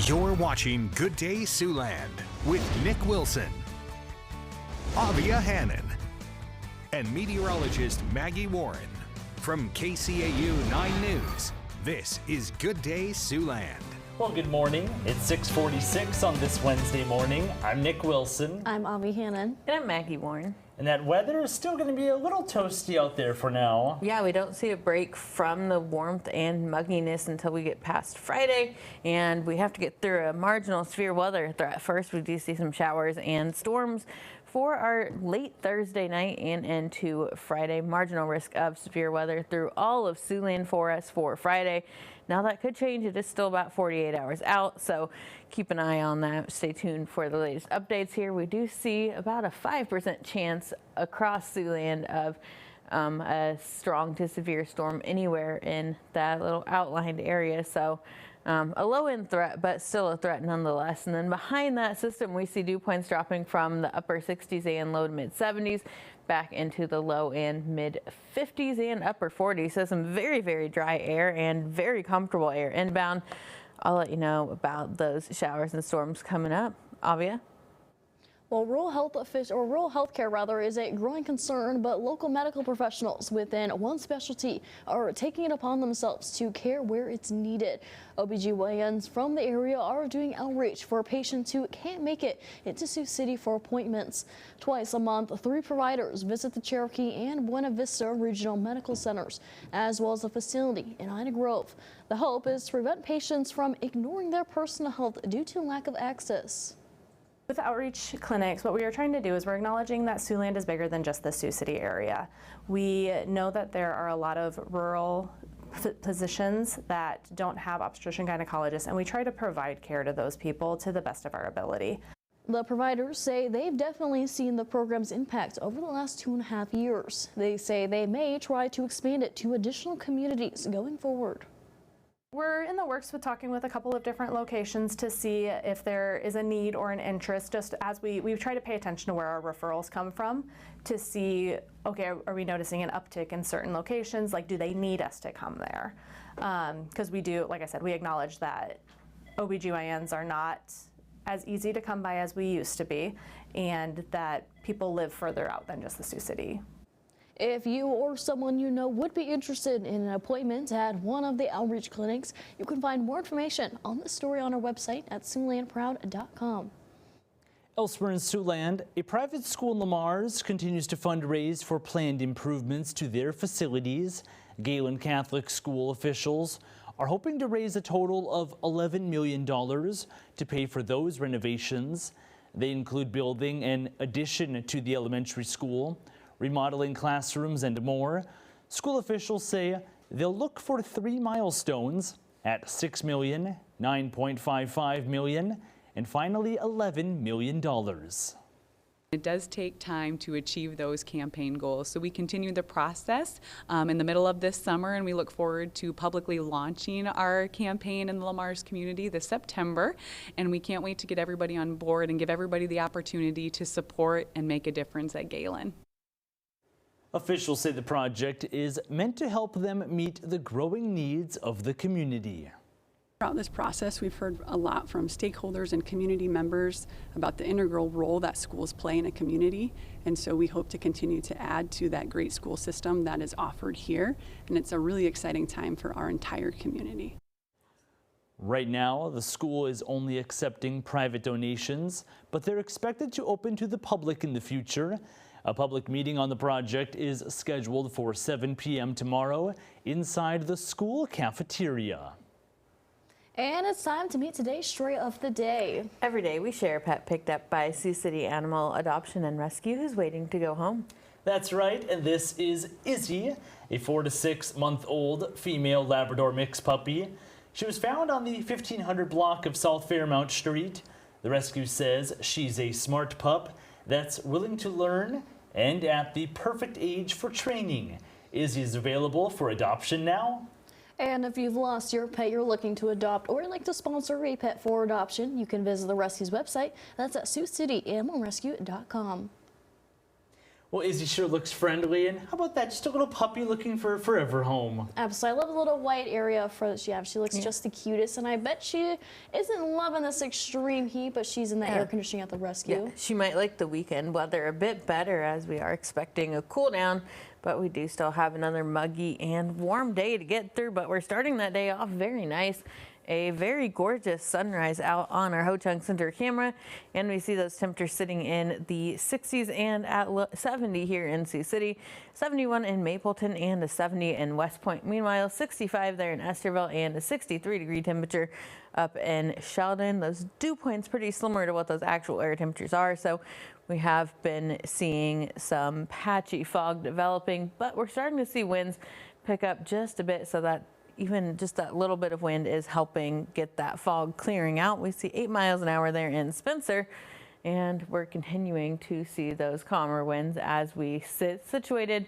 You're watching Good Day Siouxland with Nick Wilson, Avia Hannon, and meteorologist Maggie Warren. From KCAU 9 News, this is Good Day Siouxland. Well, good morning. It's 6:46 on this Wednesday morning. I'm Nick Wilson. I'm Avia Hannon. And I'm Maggie Warren. And that weather is still going to be a little toasty out there for now. Yeah, we don't see a break from the warmth and mugginess until we get past Friday. And we have to get through a marginal severe weather threat first. We do see some showers and storms for our late Thursday night and into Friday. Marginal risk of severe weather through all of Siouxland for us for Friday. Now that could change. It is still about 48 hours out, so keep an eye on that. Stay tuned for the latest updates here. We do see about a 5% chance across Siouxland of a strong to severe storm anywhere in that little outlined area. So a low-end threat, but still a threat nonetheless. And then behind that system, we see dew points dropping from the upper 60s and low to mid 70s back into the low and mid 50s and upper 40s. So some very, very dry air and very comfortable air inbound. I'll let you know about those showers and storms coming up. Avia? Well, rural healthcare is a growing concern, but local medical professionals within one specialty are taking it upon themselves to care where it's needed. OBGYNs from the area are doing outreach for patients who can't make it into Sioux City for appointments. Twice a month, 3 providers visit the Cherokee and Buena Vista Regional Medical Centers, as well as a facility in Ina Grove. The hope is to prevent patients from ignoring their personal health due to lack of access. With outreach clinics, what we are trying to do is we're acknowledging that Siouxland is bigger than just the Sioux City area. We know that there are a lot of rural physicians that don't have obstetrician gynecologists, and we try to provide care to those people to the best of our ability. The providers say they've definitely seen the program's impact over the last 2.5 years. They say they may try to expand it to additional communities going forward. We're in the works with talking with a couple of different locations to see if there is a need or an interest, just as we try to pay attention to where our referrals come from to see, okay, are we noticing an uptick in certain locations? Like, do they need us to come there? Because we do, like I said, we acknowledge that OBGYNs are not as easy to come by as we used to be, and that people live further out than just the Sioux City. If you or someone you know would be interested in an appointment at one of the outreach clinics, you can find more information on this story on our website at SiouxlandProud.com. Elsewhere in Siouxland, a private school in Lamar's continues to fundraise for planned improvements to their facilities. Galen Catholic School officials are hoping to raise a total of $11 million to pay for those renovations. They include building an addition to the elementary school, remodeling classrooms, and more. School officials say they'll look for 3 milestones at $6 million, $9.55 million, and finally $11 million. It does take time to achieve those campaign goals, so we continue the process in the middle of this summer, and we look forward to publicly launching our campaign in the Lamar's community this September, and we can't wait to get everybody on board and give everybody the opportunity to support and make a difference at Galen. Officials say the project is meant to help them meet the growing needs of the community. Throughout this process, we've heard a lot from stakeholders and community members about the integral role that schools play in a community, and so we hope to continue to add to that great school system that is offered here, and it's a really exciting time for our entire community. Right now, the school is only accepting private donations, but they're expected to open to the public in the future. A public meeting on the project is scheduled for 7 p.m. tomorrow inside the school cafeteria. And it's time to meet today's story of the day. Every day we share a pet picked up by Sioux City Animal Adoption and Rescue who's waiting to go home. That's right, and this is Izzy, a 4 to 6 month old female Labrador mix puppy. She was found on the 1500 block of South Fairmount Street. The rescue says she's a smart pup that's willing to learn and at the perfect age for training. Izzy is available for adoption now. And if you've lost your pet you're looking to adopt or like to sponsor a pet for adoption, you can visit the rescue's website. That's at SiouxCityAnimalRescue.com. Well, Izzy sure looks friendly, and how about that? Just a little puppy looking for a forever home. Absolutely. I love the little white area for she looks just the cutest, and I bet she isn't loving this extreme heat, but she's in the air conditioning at the rescue. Yeah, she might like the weekend weather a bit better as we are expecting a cool down, but we do still have another muggy and warm day to get through, but we're starting that day off very nice. A very gorgeous sunrise out on our Ho-Chunk Center camera, and we see those temperatures sitting in the 60s and at 70 here in Sioux City, 71 in Mapleton, and a 70 in West Point. Meanwhile, 65 there in Estherville and a 63-degree temperature up in Sheldon. Those dew points pretty similar to what those actual air temperatures are, so we have been seeing some patchy fog developing, but we're starting to see winds pick up just a bit, so that even just that little bit of wind is helping get that fog clearing out. We see 8 miles an hour there in Spencer, and we're continuing to see those calmer winds as we sit situated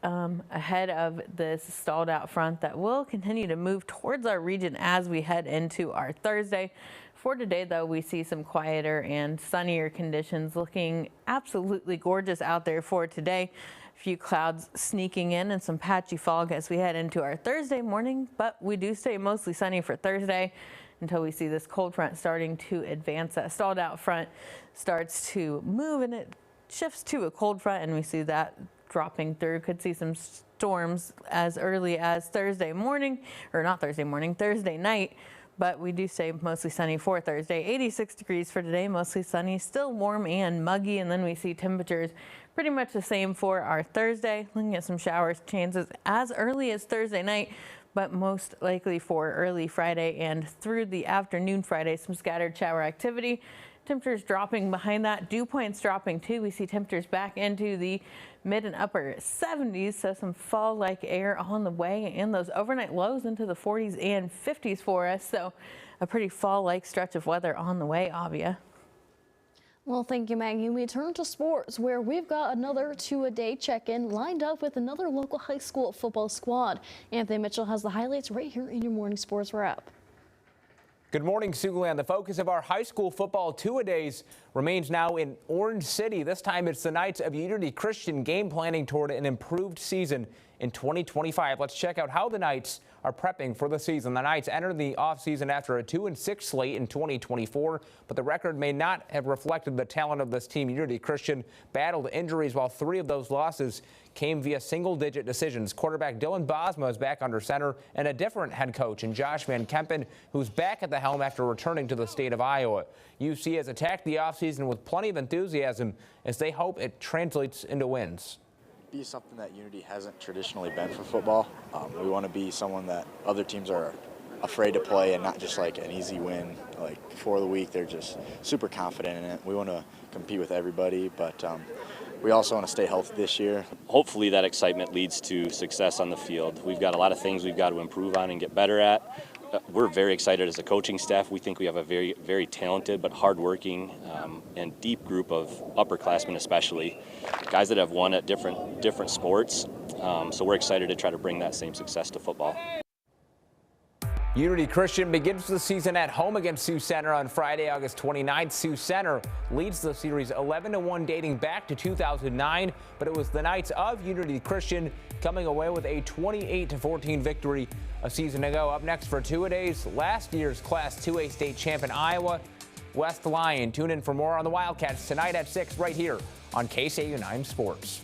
ahead of this stalled out front that will continue to move towards our region as we head into our Thursday. For today, though, we see some quieter and sunnier conditions, looking absolutely gorgeous out there for today. A few clouds sneaking in and some patchy fog as we head into our Thursday morning, but we do stay mostly sunny for Thursday until we see this cold front starting to advance. That stalled out front starts to move and it shifts to a cold front, and we see that dropping through. Could see some storms as early as Thursday morning, or not Thursday morning, Thursday night. But we do stay mostly sunny for Thursday. 86 degrees for today, mostly sunny, still warm and muggy. And then we see temperatures pretty much the same for our Thursday. Looking at some showers chances as early as Thursday night, but most likely for early Friday and through the afternoon Friday, some scattered shower activity. Temperatures dropping behind that, dew points dropping too. We see temperatures back into the mid and upper 70s, so some fall-like air on the way, and those overnight lows into the 40s and 50s for us. So a pretty fall-like stretch of weather on the way, Avia. Well, thank you, Maggie. We turn to sports, where we've got another two-a-day check-in lined up with another local high school football squad. Anthony Mitchell has the highlights right here in your morning sports wrap. Good morning, Siouxland. The focus of our high school football two-a-days remains now in Orange City. This time it's the Knights of Unity Christian game planning toward an improved season in 2025. Let's check out how the Knights are prepping for the season. The Knights entered the offseason after a 2-6 slate in 2024, but the record may not have reflected the talent of this team. Unity Christian battled injuries, while 3 of those losses came via single-digit decisions. Quarterback Dylan Bosma is back under center, and a different head coach in Josh Van Kempen, who's back at the helm after returning to the state of Iowa. UC has attacked the offseason with plenty of enthusiasm as they hope it translates into wins. Be something that Unity hasn't traditionally been for football. We want to be someone that other teams are afraid to play, and not just like an easy win. Like before the week, they're just super confident in it. We want to compete with everybody, but we also want to stay healthy this year. Hopefully that excitement leads to success on the field. We've got a lot of things we've got to improve on and get better at. We're very excited as a coaching staff. We think we have a very, very talented but hardworking and deep group of upperclassmen, especially guys that have won at different sports. So we're excited to try to bring that same success to football. Unity Christian begins the season at home against Sioux Center on Friday, August 29th. Sioux Center leads the series 11-1 dating back to 2009, but it was the Knights of Unity Christian coming away with a 28-14 victory a season ago. Up next for two-a-days, last year's Class 2A state champion Iowa West Lion. Tune in for more on the Wildcats tonight at 6 right here on KCAU-9 Sports.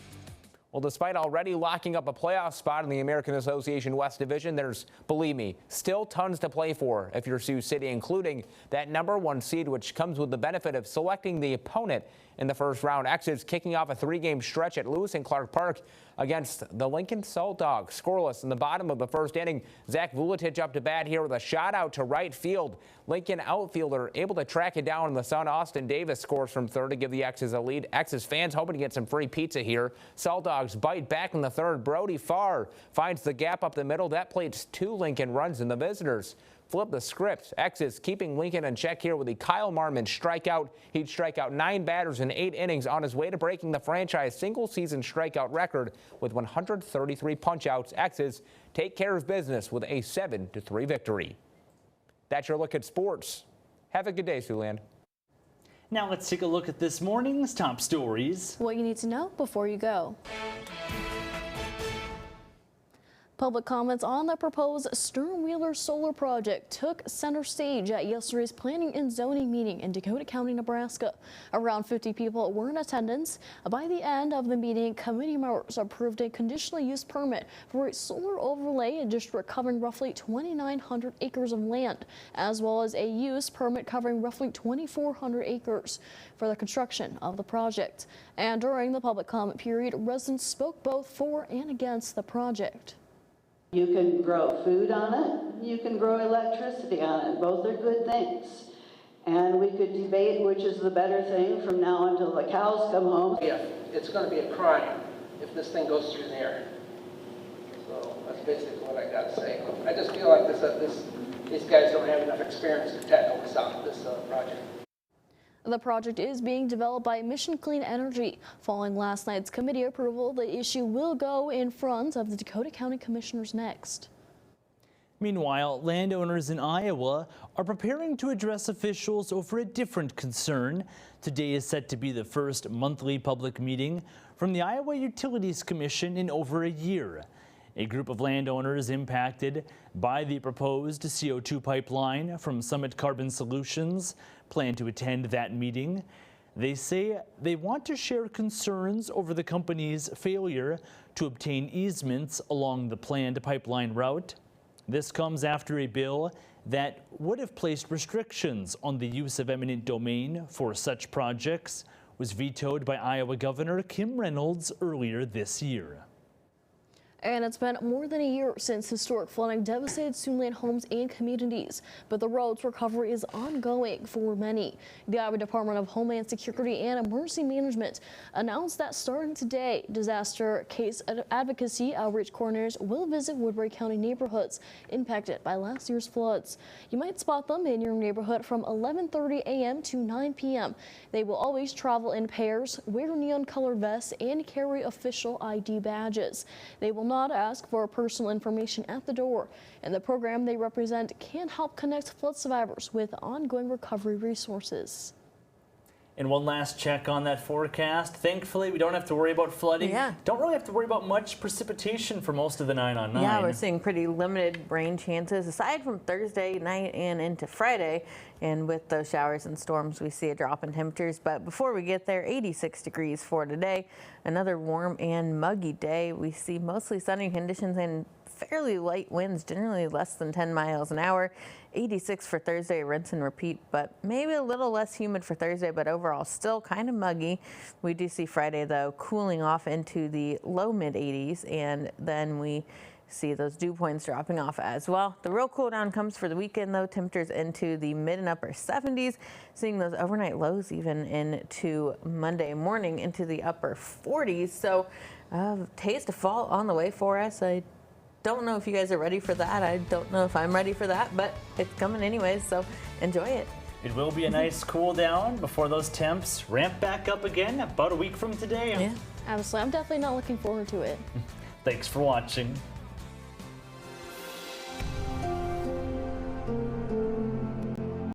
Well, despite already locking up a playoff spot in the American Association West Division, there's, believe me, still tons to play for if you're Sioux City, including that #1 seed, which comes with the benefit of selecting the opponent in the first round. Exits kicking off a 3-game stretch at Lewis and Clark Park against the Lincoln Salt Dogs. Scoreless in the bottom of the first inning. Zach Vuletich up to bat here with a shot out to right field. Lincoln outfielder able to track it down in the sun. Austin Davis scores from third to give the X's a lead. X's fans hoping to get some free pizza here. Salt Dogs bite back in the third. Brody Farr finds the gap up the middle. That plates 2 Lincoln runs, and the visitors flip the script. X's keeping Lincoln in check here with the Kyle Marmon strikeout. He'd strike out 9 batters in 8 innings on his way to breaking the franchise single-season strikeout record with 133 punch-outs. X's take care of business with a 7-3 victory. That's your look at sports. Have a good day, Siouxland. Now let's take a look at this morning's top stories. What you need to know before you go. Public comments on the proposed Stern-Wheeler solar project took center stage at yesterday's Planning and Zoning meeting in Dakota County, Nebraska. Around 50 people were in attendance. By the end of the meeting, committee members approved a conditional use permit for a solar overlay district covering roughly 2,900 acres of land, as well as a use permit covering roughly 2,400 acres for the construction of the project. And during the public comment period, residents spoke both for and against the project. You can grow food on it, you can grow electricity on it. Both are good things. And we could debate which is the better thing from now until the cows come home. Yeah, it's going to be a crime if this thing goes through the air. So that's basically what I got to say. I just feel like these guys don't have enough experience to tackle this project. The project is being developed by Mission Clean Energy. Following last night's committee approval, the issue will go in front of the Dakota County Commissioners next. Meanwhile, landowners in Iowa are preparing to address officials over a different concern. Today is set to be the first monthly public meeting from the Iowa Utilities Commission in over a year. A group of landowners impacted by the proposed CO2 pipeline from Summit Carbon Solutions plan to attend that meeting. They say they want to share concerns over the company's failure to obtain easements along the planned pipeline route. This comes after a bill that would have placed restrictions on the use of eminent domain for such projects was vetoed by Iowa Governor Kim Reynolds earlier this year. And it's been more than a year since historic flooding devastated Siouxland homes and communities, but the road's recovery is ongoing for many. The Iowa Department of Homeland Security and Emergency Management announced that starting today, disaster case advocacy outreach coordinators will visit Woodbury County neighborhoods impacted by last year's floods. You might spot them in your neighborhood from 11:30 a.m. to 9 p.m. They will always travel in pairs, wear neon-colored vests, and carry official ID badges. They will not ask for personal information at the door, and the program they represent can help connect flood survivors with ongoing recovery resources. And one last check on that forecast. Thankfully, we don't have to worry about flooding. Yeah. Don't really have to worry about much precipitation for most of the 9 on 9. Yeah, we're seeing pretty limited rain chances aside from Thursday night and into Friday. And with those showers and storms, we see a drop in temperatures. But before we get there, 86 degrees for today. Another warm and muggy day. We see mostly sunny conditions and fairly light winds, generally less than 10 miles an hour. 86 for Thursday, rinse and repeat, but maybe a little less humid for Thursday, but overall still kind of muggy. We do see Friday, though, cooling off into the low mid 80s, and then we see those dew points dropping off as well. The real cool down comes for the weekend, though. Temperatures into the mid and upper 70s, seeing those overnight lows even into Monday morning into the upper 40s. So taste of fall on the way for us. I don't know if you guys are ready for that. I don't know if I'm ready for that, but it's coming anyways, so enjoy it. It will be a nice cool down before those temps ramp back up again about a week from today. Yeah. Absolutely. I'm definitely not looking forward to it. Thanks for watching.